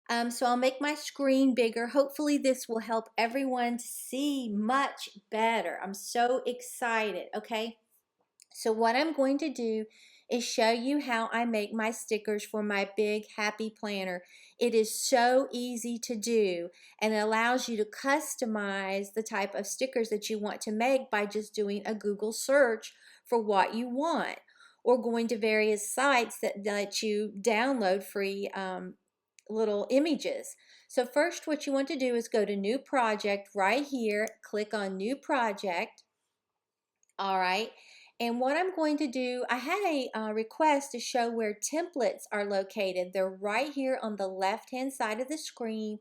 So I'll make my screen bigger. Hopefully this will help everyone to see much better. I'm so excited, okay? So what I'm going to do is show you how I make my stickers for my big happy planner. It is so easy to do, and it allows you to customize the type of stickers that you want to make by just doing a Google search for what you want, or going to various sites that let you download free little images. So first what you want to do is go to New Project right here, click on New Project. All right. And what I'm going to do, I had a request to show where templates are located. They're right here on the left-hand side of the screen.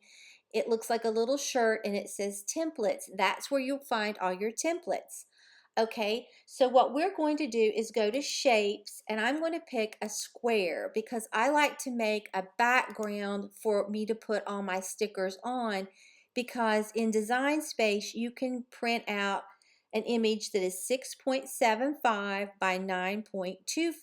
It looks like a little shirt and it says templates. That's where you'll find all your templates. Okay, so what we're going to do is go to shapes, and I'm going to pick a square because I like to make a background for me to put all my stickers on, because in Design Space you can print out an image that is 6.75 by 9.25.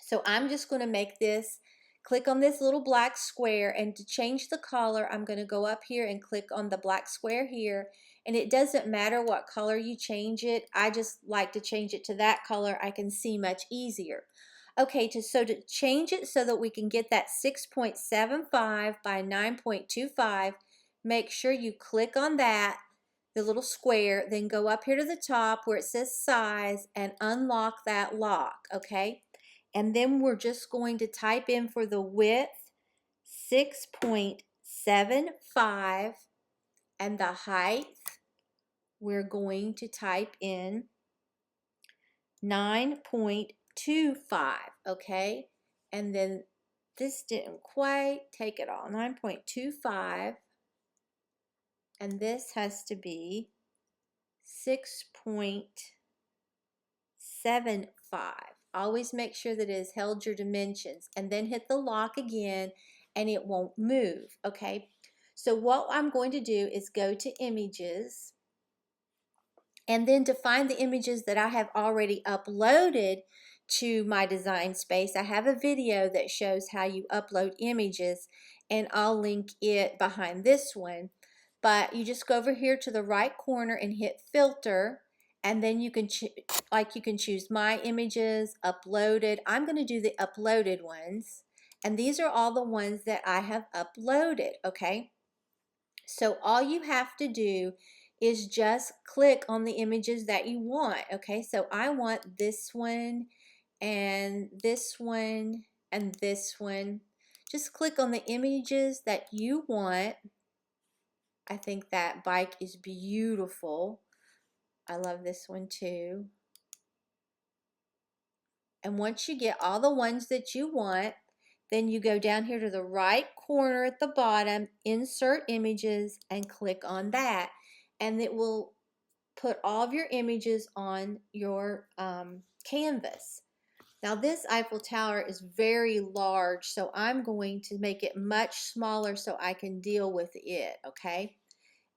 So I'm just going to make this, click on this little black square, and to change the color I'm going to go up here and click on the black square here, and it doesn't matter what color you change it. I just like to change it to that color. I can see much easier. Okay, so to change it so that we can get that 6.75 by 9.25, make sure you click on that, the little square, then go up here to the top where it says size and unlock that lock, okay? And then we're just going to type in for the width 6.75, and the height we're going to type in 9.25, okay? And then this didn't quite take it all, 9.25, and this has to be 6.75. Always make sure that it has held your dimensions, and then hit the lock again and it won't move, okay? So what I'm going to do is go to images, and then to find the images that I have already uploaded to my Design Space, I have a video that shows how you upload images, and I'll link it behind this one. But you just go over here to the right corner and hit filter, and then you can choose my images, uploaded. I'm going to do the uploaded ones, and these are all the ones that I have uploaded, okay? So all you have to do is just click on the images that you want, okay? So I want this one and this one and this one. Just click on the images that you want. I think that bike is beautiful. I love this one too. And once you get all the ones that you want, then you go down here to the right corner at the bottom, insert images, and click on that. And it will put all of your images on your canvas. Now this Eiffel Tower is very large, so I'm going to make it much smaller so I can deal with it, okay?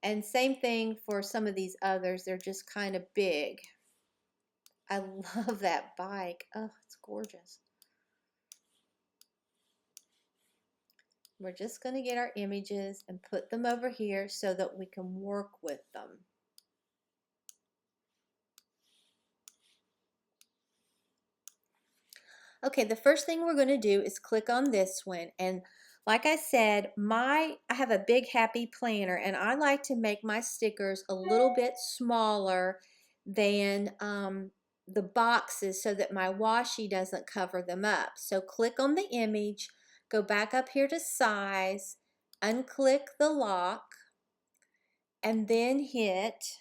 And same thing for some of these others, they're just kind of big. I love that bike. Oh, it's gorgeous. We're just going to get our images and put them over here so that we can work with them. Okay, the first thing we're going to do is click on this one, and like I said, I have a big happy planner, and I like to make my stickers a little bit smaller than the boxes so that my washi doesn't cover them up. So click on the image, go back up here to size, unclick the lock, and then hit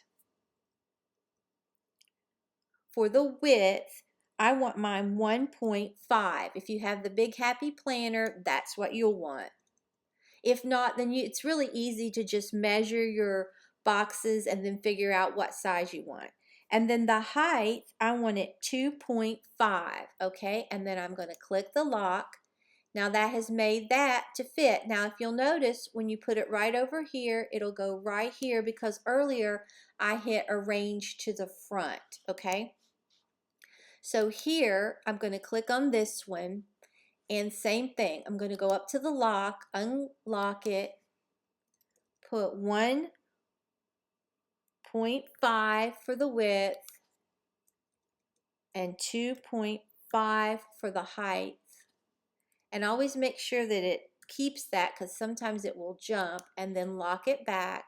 for the width. I want mine 1.5. If you have the big happy planner, that's what you'll want. If not, then it's really easy to just measure your boxes and then figure out what size you want. And then the height, I want it 2.5, okay? And then I'm going to click the lock. Now that has made that to fit. Now if you'll notice, when you put it right over here, it'll go right here because earlier I hit arrange to the front, okay? So here, I'm going to click on this one, And same thing, I'm going to go up to the lock, unlock it, put 1.5 for the width and 2.5 for the height. And always make sure that it keeps that, because sometimes it will jump, and then lock it back.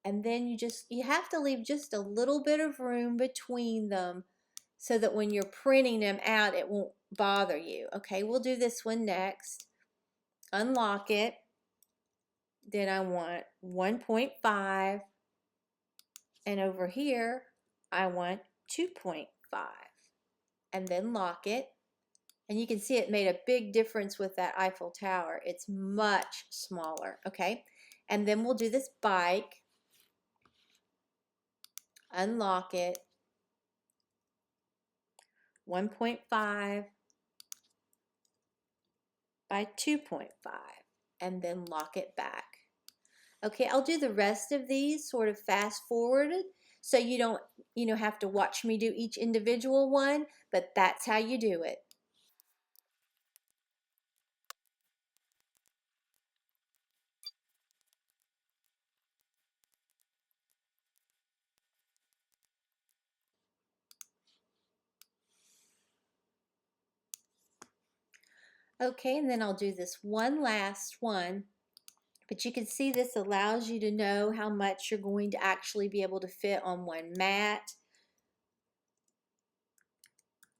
And then you have to leave just a little bit of room between them so that when you're printing them out, it won't bother you. Okay, we'll do this one next. Unlock it. Then I want 1.5. And over here, I want 2.5. And then lock it. And you can see it made a big difference with that Eiffel Tower. It's much smaller, okay? And then we'll do this bike. Unlock it. 1.5 by 2.5. And then lock it back. Okay, I'll do the rest of these sort of fast forwarded so you don't, have to watch me do each individual one, but that's how you do it. Okay, and then I'll do this one last one. But you can see this allows you to know how much you're going to actually be able to fit on one mat.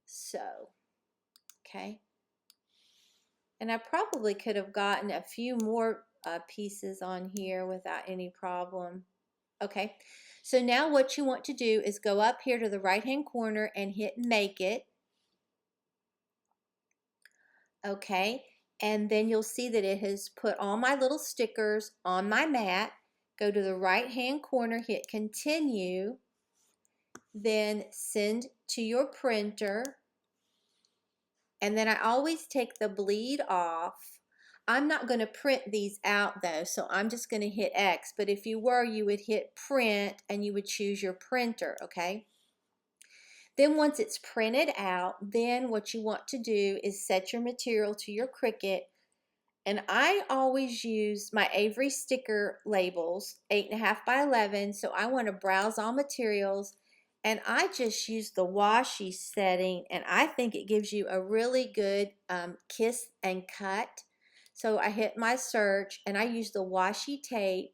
So, okay. And I probably could have gotten a few more pieces on here without any problem. Okay, so now what you want to do is go up here to the right hand corner and hit Make It. Okay, and then you'll see that it has put all my little stickers on my mat. Go to the right hand corner, hit Continue, then send to your printer. And then I always take the bleed off. I'm not going to print these out though, so I'm just going to hit X. But if you were, you would hit Print and you would choose your printer, okay? Then once it's printed out, then what you want to do is set your material to your Cricut. And I always use my Avery sticker labels, 8.5 by 11. So I want to browse all materials. And I just use the washi setting. And I think it gives you a really good kiss and cut. So I hit my search and I use the washi tape,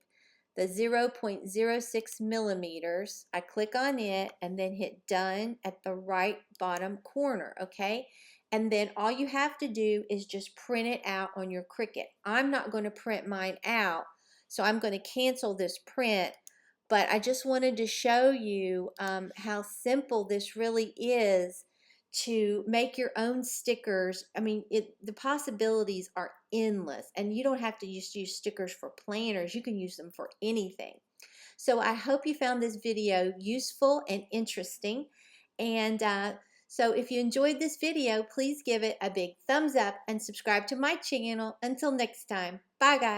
the 0.06 millimeters. I click on it and then hit done at the right bottom corner, okay? And then all you have to do is just print it out on your Cricut. I'm not going to print mine out, so I'm going to cancel this print. But I just wanted to show you how simple this really is to make your own stickers. I mean, the possibilities are endless, and you don't have to just use stickers for planners. You can use them for anything. So I hope you found this video useful and interesting. And so if you enjoyed this video, please give it a big thumbs up and subscribe to my channel. Until next time, bye guys.